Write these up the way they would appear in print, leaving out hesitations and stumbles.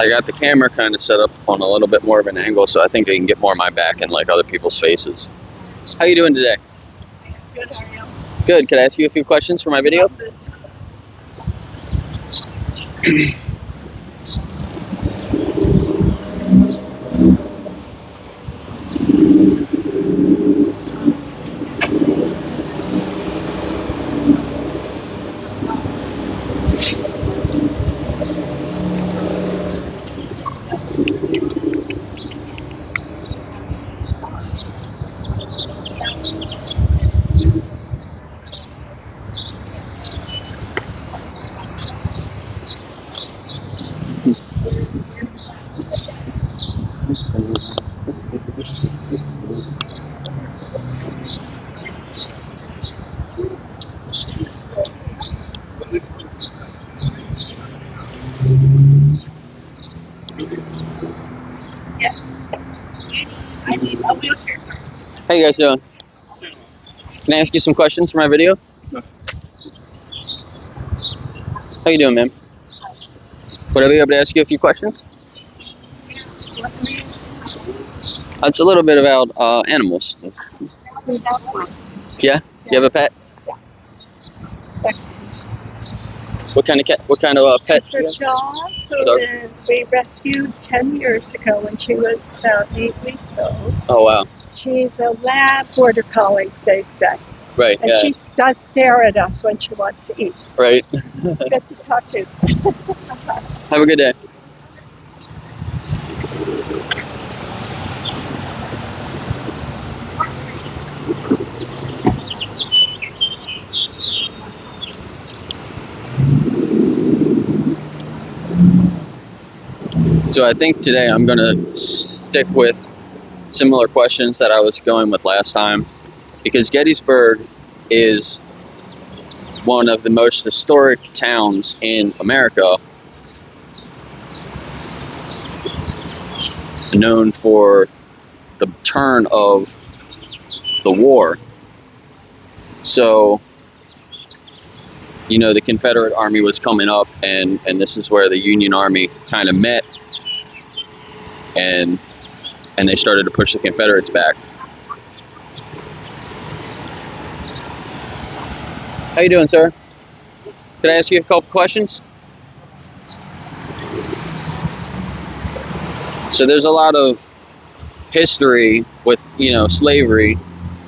I got the camera kind of set up on a little bit more of an angle, so I think I can get more of my back and like other people's faces. How you doing today? Good, how are you? Good. Could I ask you a few questions for my video? Yes. I need a wheelchair. How you guys doing? Can I ask you some questions for my video? How you doing, ma'am? Would I be able to ask you a few questions? It's a little bit about animals. We have one. Yeah? You have a pet? What kind of cat? What kind of pet? It's a dog who we rescued 10 years ago when she was about 8 weeks old. Oh wow. She's a lab border collie, they say. Right. And yeah. she does stare at us when she wants to eat. Right. Good to talk to. Have a good day. So I think today I'm going to stick with similar questions that I was going with last time, because Gettysburg is one of the most historic towns in America, known for the turn of the war. So, you know, the Confederate Army was coming up, and this is where the Union Army kind of met, and they started to push the Confederates back. How you doing, sir? Could I ask you a couple questions? So there's a lot of history with, you know, slavery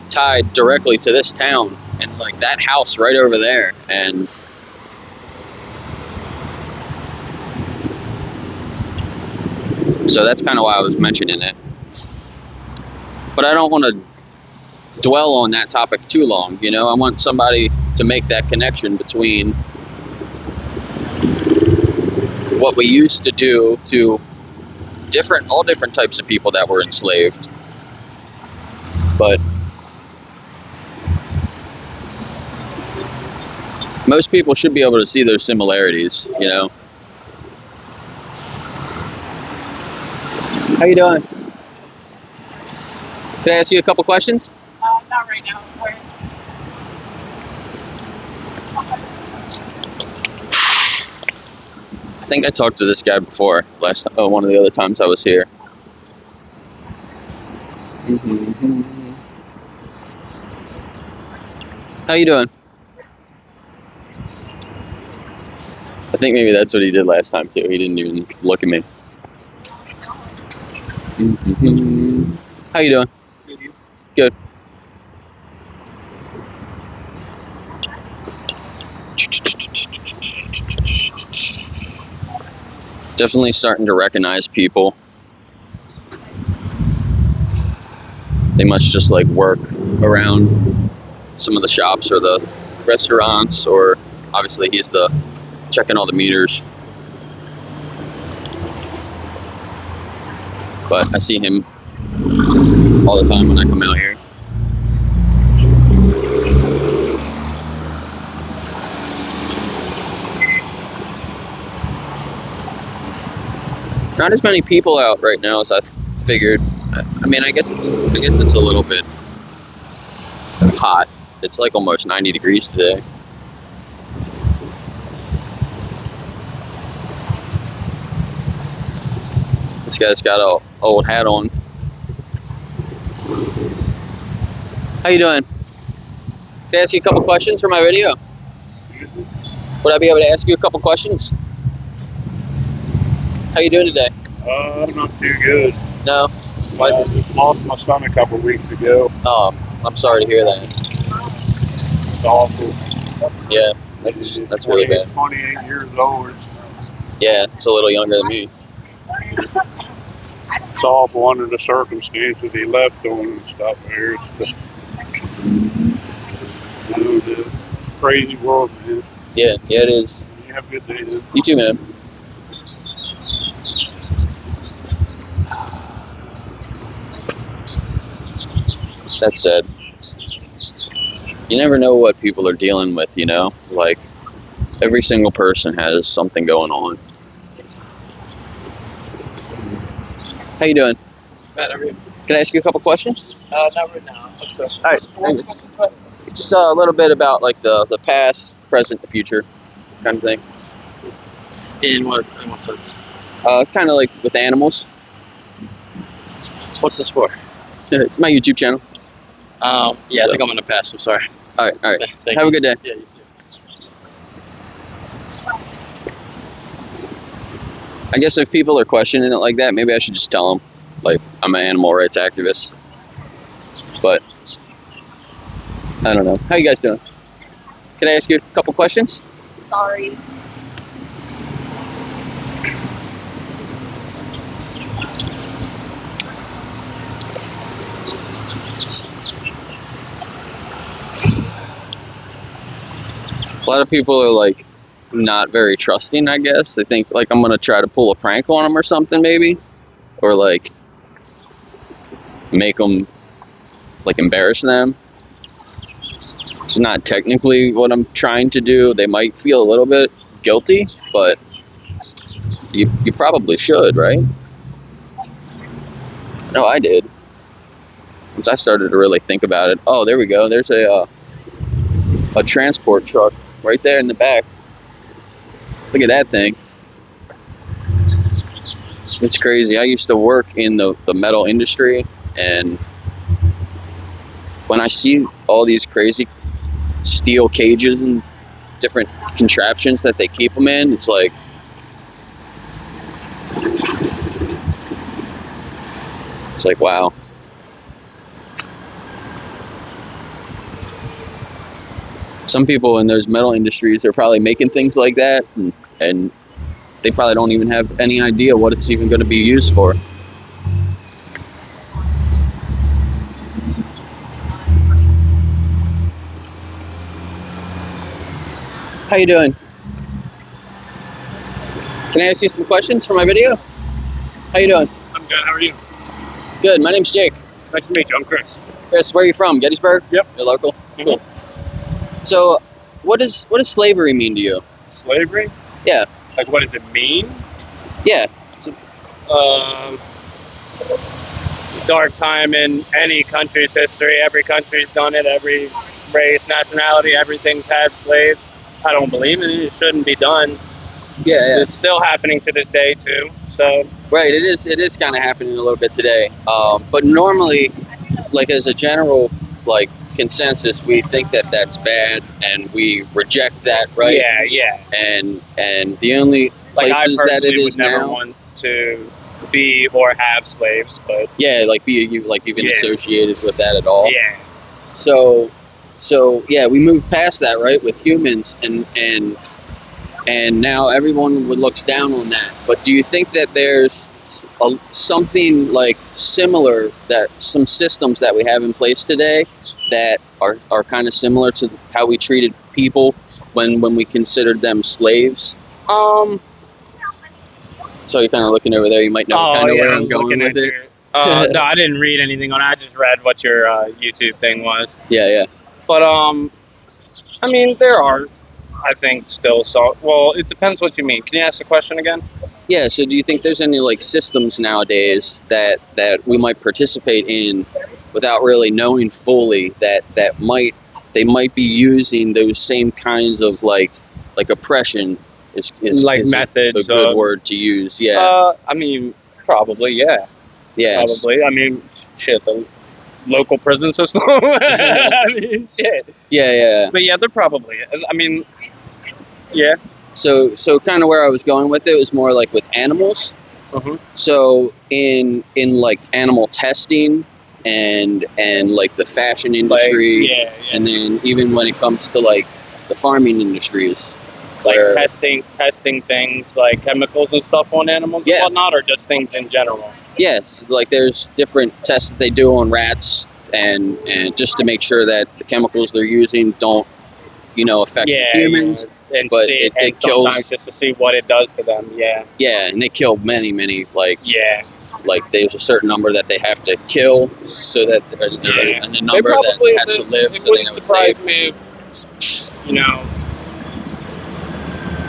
tied directly to this town, and like that house right over there, and so that's kind of why I was mentioning it. But I don't want to dwell on that topic too long, you know. I want somebody to make that connection between what we used to do to all different types of people that were enslaved. But most people should be able to see those similarities, you know. How you doing? Can I ask you a couple questions? Not right now. I think I talked to this guy before one of the other times I was here. How you doing? I think maybe that's what he did last time too. He didn't even look at me. How you doing? Good. Definitely starting to recognize people. They must just like work around some of the shops or the restaurants, or obviously he's the checking all the meters. But I see him all the time when I come out here. Not as many people out right now as I figured. I mean, I guess it's a little bit hot. It's like almost 90 degrees today. This guy's got a old hat on. How you doing? Can I ask you a couple questions for my video? Would I be able to ask you a couple questions? How you doing today? I'm not too good. No? Why is I it? just lost my son a couple weeks ago. Oh, I'm sorry to hear that. It's awful. Yeah, that's really bad. 28 years old. Yeah, it's a little younger than me. It's awful under the circumstances he left on and stuff there. It's just, the crazy world, man. Yeah, it is. You have a good day, dude. You too, man. That said, you never know what people are dealing with, you know? Like, every single person has something going on. How you doing? Matt, how are you? Can I ask you a couple questions? Not right now. So, All right. what's the questions about? Just a little bit about, like, the past, present, the future kind of thing. In what sense? Kind of like with animals. What's this for? My YouTube channel. Yeah, So- I think I'm gonna pass. I'm sorry. All right. Thank Have you. a good day. Yeah, you too. I guess if people are questioning it like that, maybe I should just tell them, like, I'm an animal rights activist. But I don't know. How you guys doing? Can I ask you a couple questions? Sorry. A lot of people are like not very trusting, I guess. They think like I'm gonna try to pull a prank on them or something, maybe, or like make them like embarrass them. It's not technically what I'm trying to do. They might feel a little bit guilty, but you probably should, right? No, I did. Once I started to really think about it. Oh, there we go. There's a transport truck right there in the back. Look at that thing. It's crazy. I used to work in the metal industry, and when I see all these crazy steel cages and different contraptions that they keep them in, it's like, wow. Some people in those metal industries are probably making things like that, and they probably don't even have any idea what it's even going to be used for. How you doing? Can I ask you some questions for my video? How you doing? I'm good. How are you? Good. My name's Jake. Nice to meet you. I'm Chris. Chris, where are you from? Gettysburg? Yep. You're local? Mhm. Cool. So, what does slavery mean to you? Slavery? Yeah. Like, what does it mean? Yeah. Dark time in any country's history. Every country's done it. Every race, nationality, everything's had slaves. I don't believe in it. It shouldn't be done. Yeah. It's still happening to this day too. So Right. It is kind of happening a little bit today. But normally, like as a general like consensus, we think that that's bad and we reject that, right? yeah. And the only Like I places that personally it would is never now, want to be or have slaves, but yeah, like be you like even Yeah. associated with that at all. yeah. So yeah, we moved past that, right, with humans, and now everyone looks down on that. But do you think that there's something like similar, that some systems that we have in place today that are kind of similar to how we treated people when we considered them slaves? So you're kind of looking over there. You might know kind of where I'm going with it. No, I didn't read anything on it. I just read what your YouTube thing was. Yeah. But I mean, there are, I think, still so. Well, it depends what you mean. Can you ask the question again? Yeah. So do you think there's any like systems nowadays that we might participate in without really knowing fully that they might be using those same kinds of like oppression is Like is methods a good of- word to use. Yeah. I mean, Probably, yeah. Yeah. Probably. I mean, shit, the local prison system. I mean, shit. Yeah. But yeah, they're probably. I mean, yeah. So kind of where I was going with it was more like with animals. Uh-huh. So in like animal testing and like the fashion industry, Like, yeah. and then even when it comes to like the farming industries, Like where- testing things like chemicals and stuff on animals Yeah. and whatnot, or just things in general. yes, like there's different tests that they do on rats, and just to make sure that the chemicals they're using don't, affect the humans. Yeah. And but see, it and kills- sometimes just to see what it does to them. Yeah. Yeah, and they kill many like Yeah. there's a certain number that they have to kill so that Yeah. and the number that has to live It so they wouldn't know it's surprise safe. me if,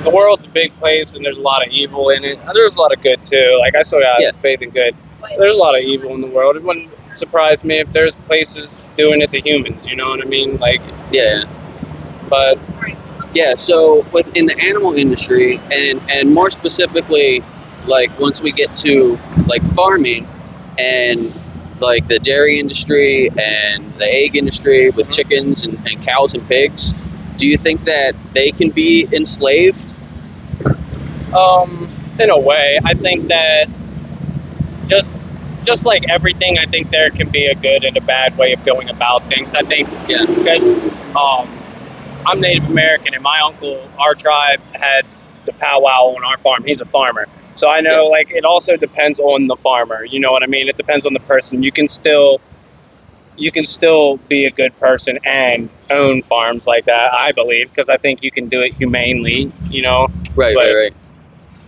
the world's a big place and there's a lot of evil in it. There's a lot of good too. Like I still got Yeah. faith in good. There's a lot of evil in the world. It wouldn't surprise me if there's places doing it to humans. You know what I mean? Like, Yeah. but Yeah, so within the animal industry, and more specifically, like once we get to like farming and like the dairy industry and the egg industry with chickens and cows and pigs, do you think that they can be enslaved? in a way, I think that just like everything, I think there can be a good and a bad way of going about things. I think Yeah. because I'm Native American, and my uncle, our tribe, had the powwow on our farm. He's a farmer. So I know, like, it also depends on the farmer. You know what I mean? It depends on the person. You can still be a good person and own farms like that, I believe, because I think you can do it humanely, Right, But- right.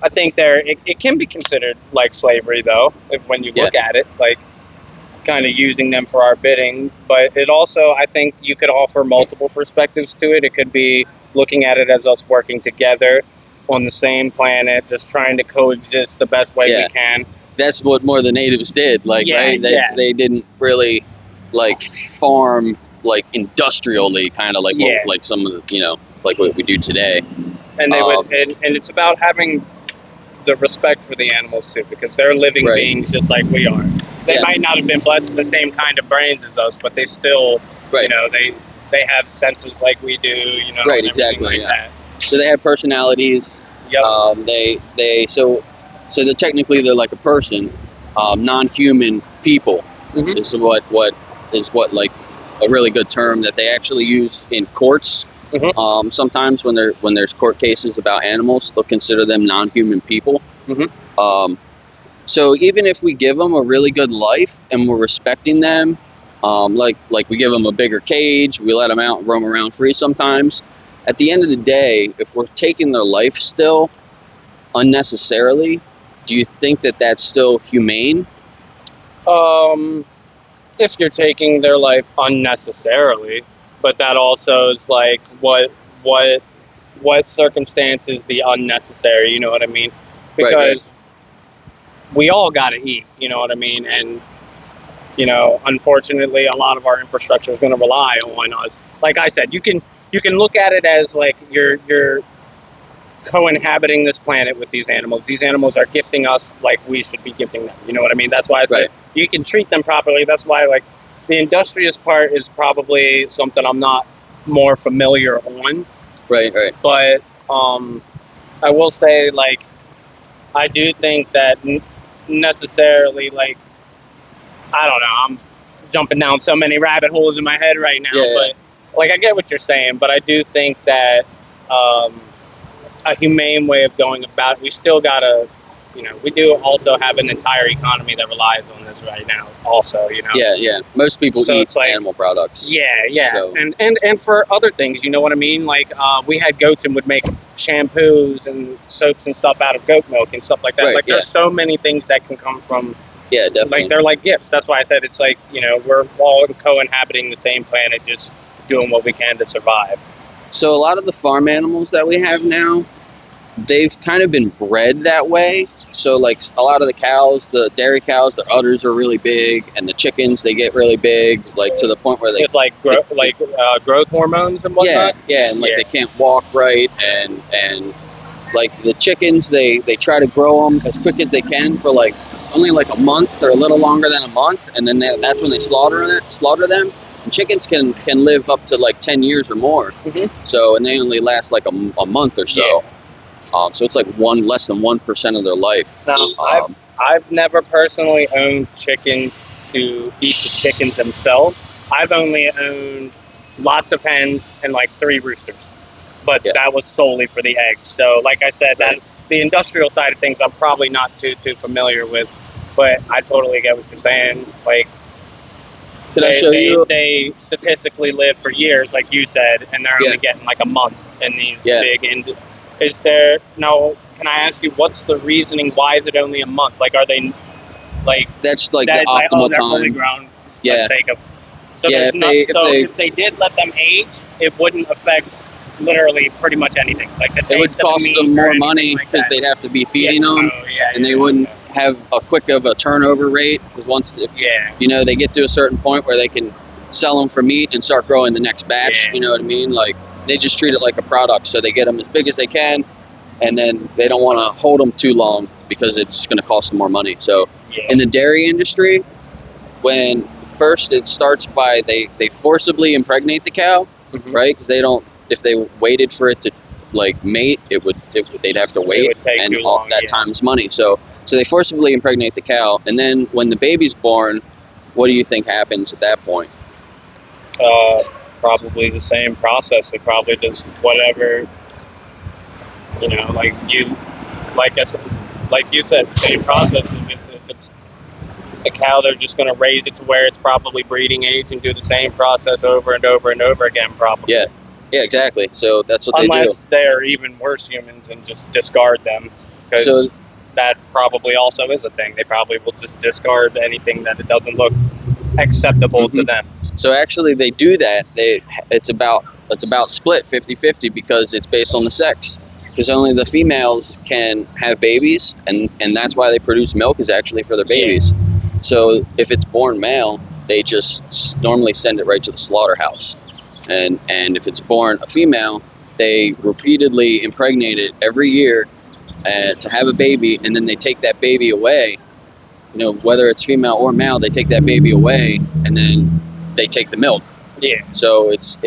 I think it can be considered like slavery, though, when you look at it, like kind of using them for our bidding. But it also, I think you could offer multiple perspectives to it. It could be looking at it as us working together on the same planet, just trying to coexist the best way Yeah. we can. That's what more the natives did, like, Yeah, right? yeah. They didn't really like farm like industrially, kind of like Yeah. like some of the, like what we do today. And they would, and it's about having the respect for the animals too, because they're living Right. beings just like we are. They Yeah. might not have been blessed with the same kind of brains as us, but they still, Right. they have senses like we do, Right, and everything exactly, like yeah. So they have personalities. that. Yep. So they're technically they're like a person, non-human people. Mhm. This is what like a really good term that they actually use in courts. Mhm. Sometimes when there's court cases about animals, they'll consider them non-human people. Mhm. So even if we give them a really good life and we're respecting them, like we give them a bigger cage, we let them out and roam around free sometimes. At the end of the day, if we're taking their life still unnecessarily, do you think that that's still humane? If you're taking their life unnecessarily, but that also is like what circumstance is the unnecessary, you know what I mean? Right, Because we all got to eat, you know what I mean? And unfortunately, a lot of our infrastructure is going to rely on us. Like I said, you can look at it as like you're co-inhabiting this planet with these animals. These animals are gifting us like we should be gifting them. You know what I mean? That's why I say Right. you can treat them properly. That's why, like, the industrious part is probably something I'm not more familiar on. Right. But I will say, like, I do think that necessarily, like, I don't know, I'm jumping down so many rabbit holes in my head right now, Yeah. but like, I get what you're saying, but I do think that a humane way of going about it, we still gotta, we do also have an entire economy that relies on this right now also, Yeah. Most people So eat it's like- animal products. Yeah. So- And for other things, you know what I mean? Like, we had goats and would make shampoos and soaps and stuff out of goat milk and stuff like that. Right, Like, there's so many things that can come from, Yeah, definitely. like, they're like gifts. That's why I said it's like, we're all co-inhabiting the same planet, just doing what we can to survive. So a lot of the farm animals that we have now, they've kind of been bred that way. So like a lot of the cows, the dairy cows, their udders are really big, and the chickens, they get really big, like to the point where they With like growth hormones and whatnot. and like they can't walk right, and like the chickens, they try to grow them as quick as they can for like only like a month or a little longer than a month, and then that's when they slaughter them. And chickens can live up to like 10 years or more. So, and they only last like a month or so. So it's like less than 1% of their life. Now, I've never personally owned chickens to eat the chickens themselves. I've only owned lots of hens and like 3 roosters, but that was solely for the eggs. So, like I said, that the industrial side of things, I'm probably not too familiar with, but I totally get what you're saying. Like, they statistically live for years, like you said, and they're only getting like a month in these big. Is there now? Can I ask you, what's the reasoning? Why is it only a month? Like, are they like that's like the optimal time? Fully grown. So if they did let them age, it wouldn't affect literally pretty much anything. Like the it would cost them more money because they'd have to be feeding them, and they wouldn't have a quick of a turnover rate because once they get to a certain point where they can sell them for meat and start growing the next batch. You know what I mean? Like they just treat it like a product, so they get them as big as they can, and then they don't want to hold them too long because it's going to cost them more money. So in the dairy industry, when first it starts by they forcibly impregnate the cow, right? Because if they waited for it to like mate, they'd have to wait, and all that time's money. So they forcibly impregnate the cow, and then when the baby's born, what do you think happens at that point? Probably the same process. They probably just whatever, like you said, same process. If it's a cow, they're just going to raise it to where it's probably breeding age and do the same process over and over and over again, probably. Yeah, exactly. So that's what Unless they're even worse humans and just discard them, because that probably also is a thing. They probably will just discard anything that it doesn't look acceptable to them. So actually they do that. It's about split 50-50 because it's based on the sex. Because only the females can have babies, and that's why they produce milk is actually for their babies. So if it's born male, they just normally send it right to the slaughterhouse. And if it's born a female, they repeatedly impregnate it every year to have a baby, and then they take that baby away. Whether it's female or male, they take that baby away, and then they take the milk. So it's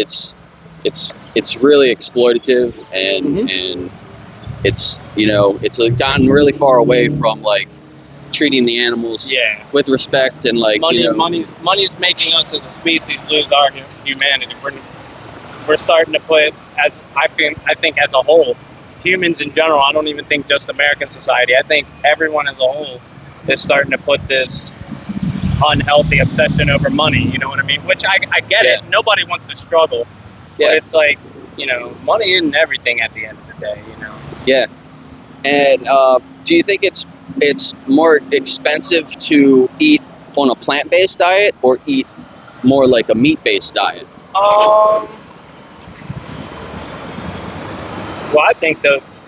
really exploitative, and it's gotten really far away from like treating the animals with respect and like money's making us as a species lose our humanity. We're starting to put, as I think as a whole, humans in general. I don't even think just American society. I think everyone as a whole is starting to put this unhealthy obsession over money, you know what I mean? Which I get it. Nobody wants to struggle. But it's like, money isn't everything at the end of the day, Yeah. And do you think it's more expensive to eat on a plant-based diet or eat more like a meat-based diet? Well,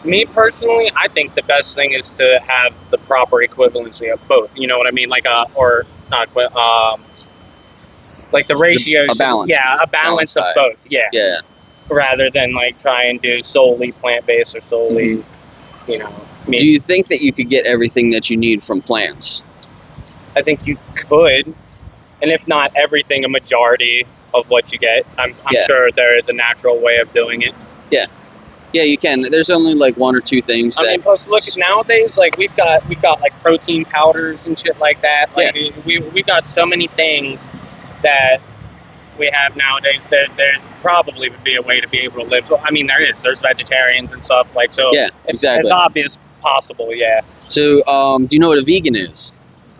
me personally, I think the best thing is to have the proper equivalency of both. You know what I mean? Like like the ratios. A balance. Yeah, a balance of both. Yeah. Yeah. Rather than like try and do solely plant-based or solely, meat. Do you think that you could get everything that you need from plants? I think you could, and if not everything, a majority of what you get. I'm sure there is a natural way of doing it. Yeah. Yeah, you can. There's only like 1 or 2 things. Plus look, nowadays, like we've got like protein powders and shit like that. Like we've got so many things that we have nowadays that there probably would be a way to be able to live. I mean, there's vegetarians and stuff like so. Yeah, exactly. It's obvious possible. Yeah. So, do you know what a vegan is?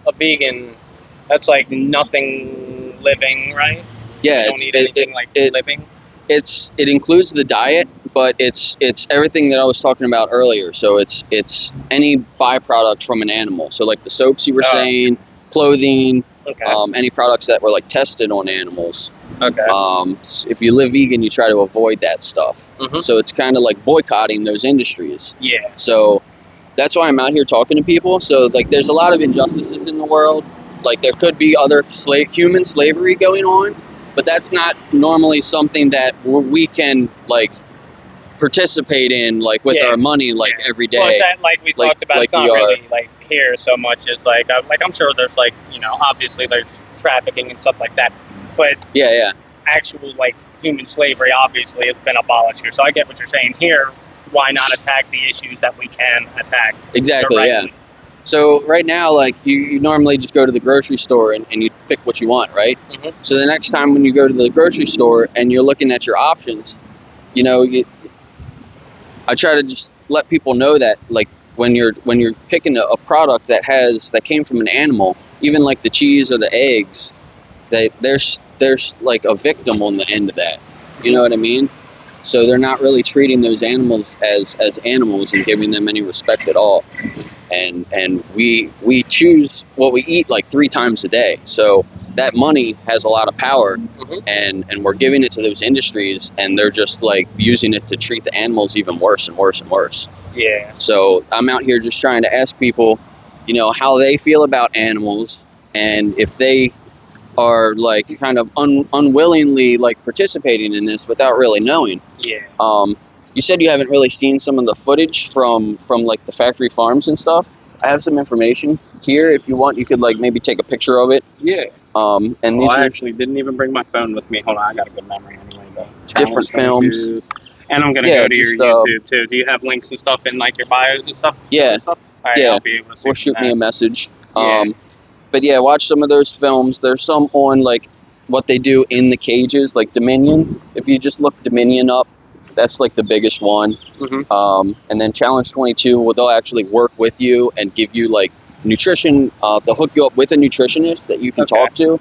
A vegan, that's like nothing living, right? Yeah, you don't need anything living. It includes the diet, but it's everything that I was talking about earlier. So it's any byproduct from an animal. So like the soaps you were saying, clothing, any products that were like tested on animals. If you live vegan, you try to avoid that stuff. So it's kind of like boycotting those industries. Yeah. So that's why I'm out here talking to people. So like there's a lot of injustices in the world. Like there could be other human slavery going on. But that's not normally something that we can like participate in, like, with Yeah. our money, like, every day. Well, it's like we Like- talked about, like it's not we are. really like here so much as like I'm sure there's like, you know, obviously there's trafficking and stuff like that, but Yeah. actual like human slavery obviously has been abolished here. So I get what you're saying here. Why not attack the issues that we can attack? Exactly, directly? So right now, like, you normally just go to the grocery store and you pick what you want, right? Mhm. So the next time when you go to the grocery store and you're looking at your options, you know, I try to just let people know that, like, when you're picking a product that came from an animal, even like the cheese or the eggs, that there's like a victim on the end of that. You know what I mean? So they're not really treating those animals as animals and giving them any respect at all. And we choose what we eat like 3 times a day. So that money has a lot of power, Mhm. and we're giving it to those industries, and they're just like using it to treat the animals even worse and worse and worse. Yeah. So I'm out here just trying to ask people, you know, how they feel about animals, and if they are like kind of unwillingly like participating in this without really knowing. Yeah. You said you haven't really seen some of the footage from like the factory farms and stuff. I have some information here. If you want, you could like maybe take a picture of it. Yeah. And Well, these I are actually didn't even bring my phone with me. Hold on, I got a good memory anyway. Though. different Challenge films. 22. And I'm gonna Yeah, go to your just, YouTube too. Do you have links and stuff in like your bios and stuff? Yeah. And stuff? All right, Yeah. I'll be able to see. Or from shoot me a that. message. Yeah. But yeah, watch some of those films. There's some on like what they do in the cages, like Dominion. If you just look Dominion up, that's like the biggest one. Mhm. And then Challenge 22, well, they'll actually work with you and give you like nutrition. They'll hook you up with a nutritionist that you can Okay. talk to,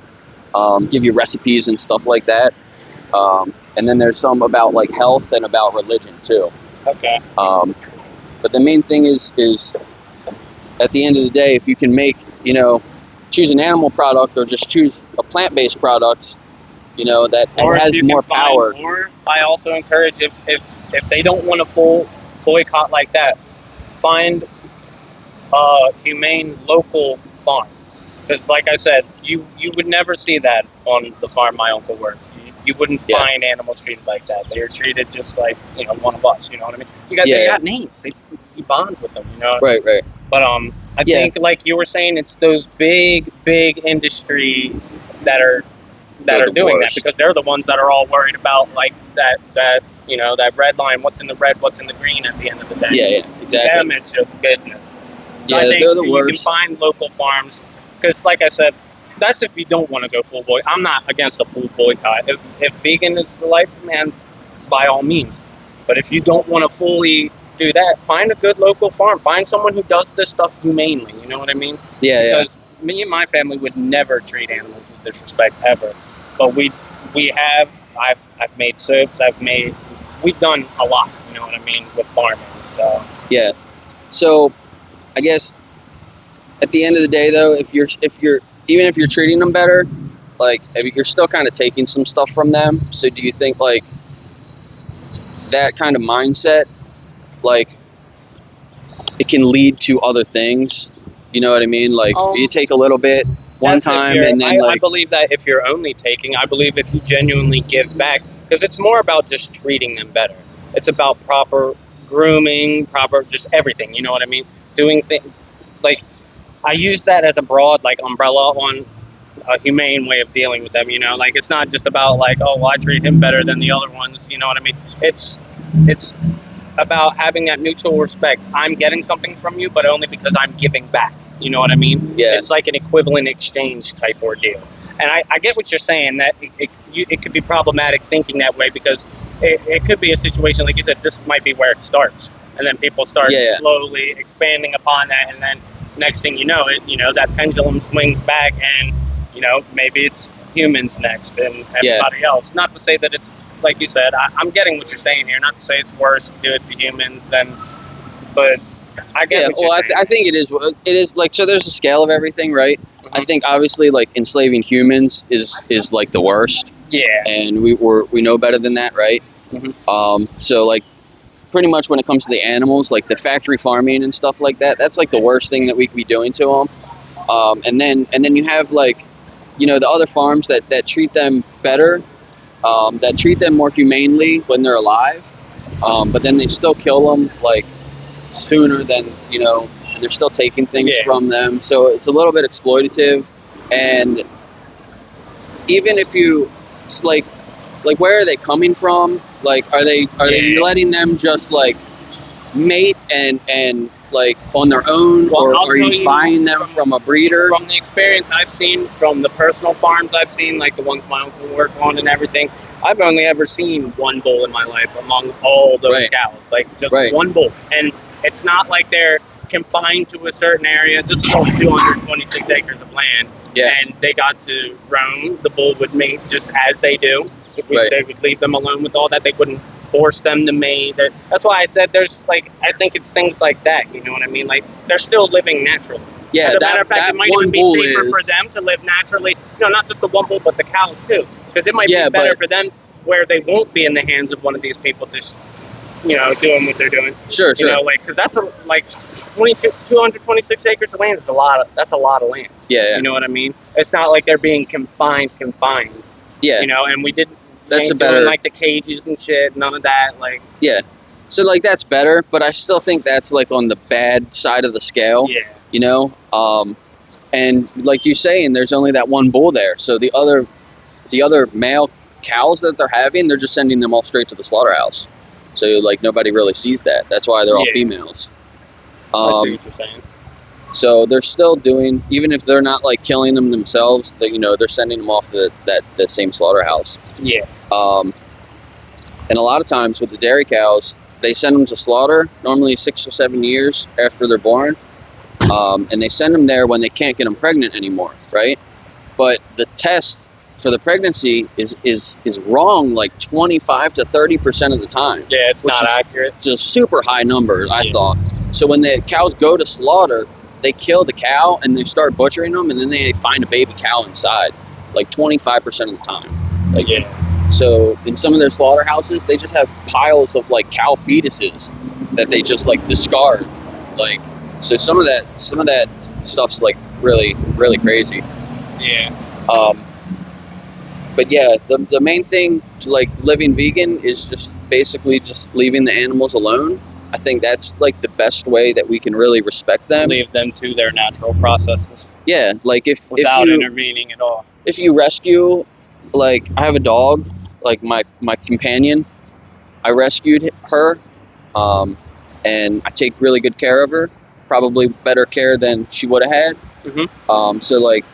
give you recipes and stuff like that. And then there's some about like health and about religion too. Okay. But the main thing is at the end of the day, if you can make, you know, choose an animal product or just choose a plant-based product, you know, that Or if has you can more power. Or I also encourage if they don't want a full boycott like that, find a humane local farm. Because like I said, you would never see that on the farm my uncle worked. You wouldn't Yeah. find animals treated like that. They are treated just like, you know, one of us. You know what I mean? They Yeah. got names. You bond with them. You know. Right. But I Yeah. think like you were saying, it's those big industries that are They're the doing worst. that, because they're the ones that are all worried about like that you know, that red line, what's in the red, what's in the green at the end of the day. Yeah, exactly. Them, it's just business. So Yeah, I think they're the you worst. can find local farms, because like I said, that's if you don't want to go full boycott. I'm not against a full boycott. If vegan is the life, man, by all means. But if you don't want to fully do that, find a good local farm. Find someone who does this stuff humanely. You know what I mean? Yeah. Because me and my family would never treat animals with disrespect ever. But we have. I've made soups. We've done a lot. You know what I mean, with farming. So Yeah. So, I guess at the end of the day, though, if you're even if you're treating them better, like, you're still kind of taking some stuff from them. So, do you think like that kind of mindset, like, it can lead to other things? You know what I mean? Like, you take a little bit one that's if time, you're- and then I like, believe that if you're only taking, I believe if you genuinely give back, because it's more about just treating them better. It's about proper grooming, proper just everything. You know what I mean? Doing things like, I use that as a broad like umbrella on a humane way of dealing with them. You know, like it's not just about like, oh, well, I treat him better than the other ones. You know what I mean? It's about having that mutual respect. I'm getting something from you, but only because I'm giving back. You know what I mean? Yeah. It's like an equivalent exchange type ordeal. And I get what you're saying, that it could be problematic thinking that way, because it could be a situation, like you said, this might be where it starts. And then people start Yeah. slowly expanding upon that. And then next thing you know, that pendulum swings back, and, you know, maybe it's humans next and everybody else. Not to say that it's, like you said, I'm getting what you're saying here. Not to say it's worse to do it to humans but I get what you're saying. I think it is. It is like, so there's a scale of everything, right? Mm-hmm. I think obviously like enslaving humans is like the worst, Yeah. and we know better than that, right? Mhm. So like pretty much when it comes to the animals, like the factory farming and stuff like that, that's like the worst thing that we could be doing to them. And then you have like, you know, the other farms that treat them better, that treat them more humanely when they're alive, but then they still kill them like sooner than, you know, and they're still taking things Yeah. from them. So it's a little bit exploitative. And even if you like where are they coming from? Like, are they Yeah. letting them just like mate and like on their own, Well, or I'll are tell you you buying them from a breeder? From the experience I've seen, from the personal farms I've seen, like the ones my uncle worked on and everything, I've only ever seen one bull in my life among all those Right. cows. Like, just Right. one bull. And it's not like they're confined to a certain area. This is all 226 acres of land. Yeah. And they got to roam. The bull would mate just as they do. Right. They would leave them alone with all that. They wouldn't force them to mate. That's why I said there's like, I think it's things like that. You know what I mean? Like, they're still living naturally. Yeah, As a matter of fact, that it might one even be bull safer for is them to live naturally. No, not just the one bull, but the cows too. Because it might Yeah, be better but- for them where they won't be in the hands of one of these people just, you know, doing what they're doing. sure. You know, like, because that's like 226 acres of land is that's a lot of land. Yeah. You know what I mean? It's not like they're being confined. Yeah. You know, and we didn't. That's ain't a better- doing, like the cages and shit. None of that. Like, Yeah. So like that's better, but I still think that's like on the bad side of the scale. yeah, You know, and like you saying, there's only that one bull there. So the other male cows that they're having, they're just sending them all straight to the slaughterhouse. So like nobody really sees that. That's why they're all Yeah. females. I see what you're saying. So they're still doing, even if they're not like killing them themselves, that, you know, they're sending them off to that same slaughterhouse. Yeah, And a lot of times with the dairy cows, they send them to slaughter normally 6 or 7 years after they're born, and they send them there when they can't get them pregnant anymore, right? But the test for the pregnancy is wrong like 25 to 30% of the time. yeah, it's Which not is- accurate. Just super high numbers, I Yeah. thought. So when the cows go to slaughter, they kill the cow and they start butchering them, and then they find a baby cow inside, like 25% of the time. Like, Yeah, so in some of their slaughterhouses, they just have piles of like cow fetuses that they just like discard. Like, so some of that stuff's like really, really crazy. yeah. But yeah, the main thing to like living vegan is just basically just leaving the animals alone. I think that's like the best way that we can really respect them. Leave them to their natural processes Yeah, like if without you intervening at all. if you rescue, like I have a dog, like my companion, I rescued her, and I take really good care of her, probably better care than she would have had. Mhm. So like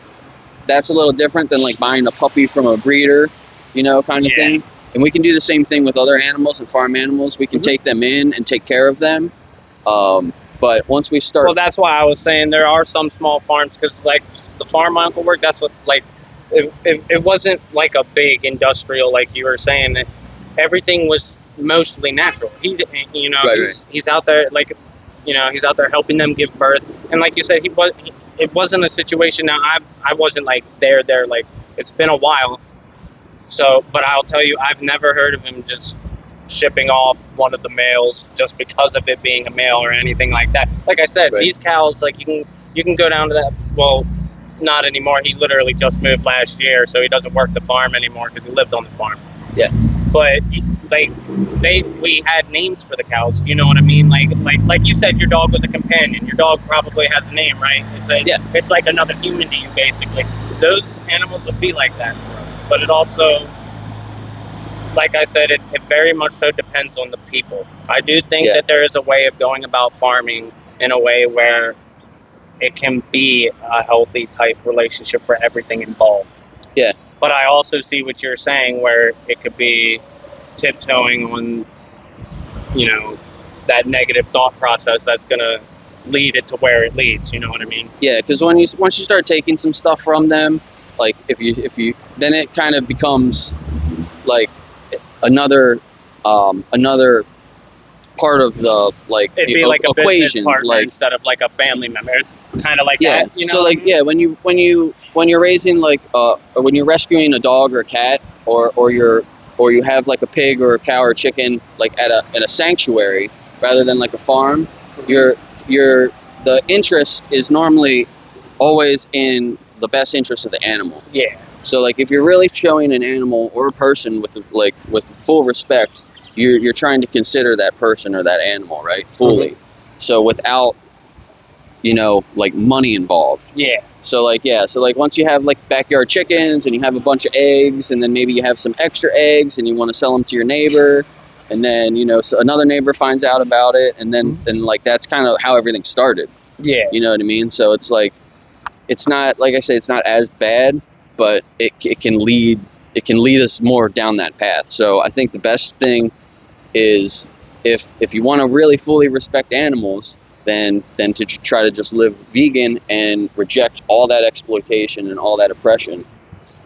that's a little different than like buying a puppy from a breeder, you know, kind of Yeah. thing. And we can do the same thing with other animals and farm animals. We can Mhm. take them in and take care of them. But once we start, Well, that's why I was saying there are some small farms, because like the farm my uncle worked, that's what like it wasn't like a big industrial like you were saying. That everything was mostly natural. He's you know Right, he's out there like you know he's out there helping them give birth, and like you said it wasn't a situation. Now I wasn't like there like it's been a while. So, but I'll tell you, I've never heard of him just shipping off one of the males just because of it being a male or anything like that. Like I said, Right. these cows, like you can go down to that. Well, not anymore. He literally just moved last year, so he doesn't work the farm anymore because he lived on the farm. Yeah. But like we had names for the cows. You know what I mean? Like you said, your dog was a companion. Your dog probably has a name, right? It's like another human to you, basically. Those animals would be like that for us. But it also, like I said, it very much so depends on the people. I do think Yeah. that there is a way of going about farming in a way where it can be a healthy type relationship for everything involved. Yeah. But I also see what you're saying, where it could be tiptoeing on, you know, that negative thought process that's going to lead it to where it leads. You know what I mean? yeah, because once you start taking some stuff from them, like if you then it kind of becomes like another part of the like It'd be the like a business equation, partner like instead of like a family member. It's kind of like yeah. that. You know So what like I mean? yeah, when you're raising like or when you're rescuing a dog or a cat or you have like a pig or a cow or chicken like at a sanctuary rather than like a farm, the interest is normally always in the best interest of the animal. Yeah. So like if you're really showing an animal or a person with full respect, you're trying to consider that person or that animal, right, fully. So without, you know, like money involved. Yeah. So like, yeah, so like once you have like backyard chickens and you have a bunch of eggs, and then maybe you have some extra eggs and you want to sell them to your neighbor, and then, you know, so another neighbor finds out about it, and then like that's kind of how everything started. Yeah. You know what I mean? So it's like, it's not, like I say, it's not as bad, but it can lead us more down that path. So I think the best thing is, if you want to really fully respect animals, then to try to just live vegan and reject all that exploitation and all that oppression.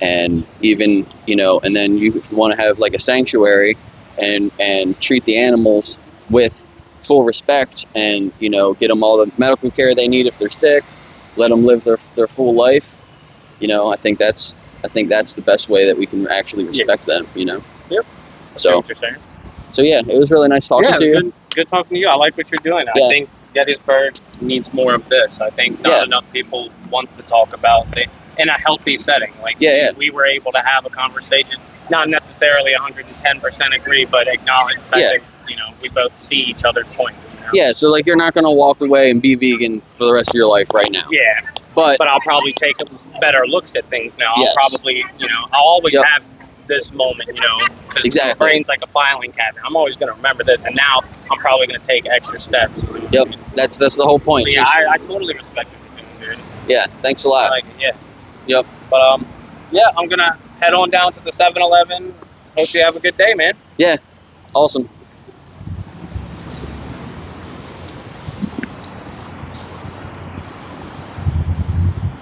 And even, you know, and then you want to have like a sanctuary and treat the animals with full respect, and, you know, get them all the medical care they need if they're sick, let them live their full life. You know, I think that's the best way that we can actually respect them, you know. Yep. So What you're saying. So yeah, it was really nice talking to you. Good talking to you. I like what you're doing. Yeah. I think Gettysburg needs more of this. I think not enough people want to talk about it in a healthy setting. Like, we were able to have a conversation, not necessarily 110% agree, but acknowledge the fact that, you know, we both see each other's points. You know? Yeah, so like, you're not gonna walk away and be vegan for the rest of your life right now. Yeah. But I'll probably take better looks at things now. Yes. I'll probably, you know, I'll always have this moment, you know, because my brain's like a filing cabinet. I'm always going to remember this, and now I'm probably going to take extra steps. Yep, that's the whole point. But yeah, I totally respect what you're doing, dude. Yeah, thanks a lot. I like it, yeah. Yep. But yeah, I'm gonna head on down to the 7-Eleven. Hope you have a good day, man. Yeah, awesome.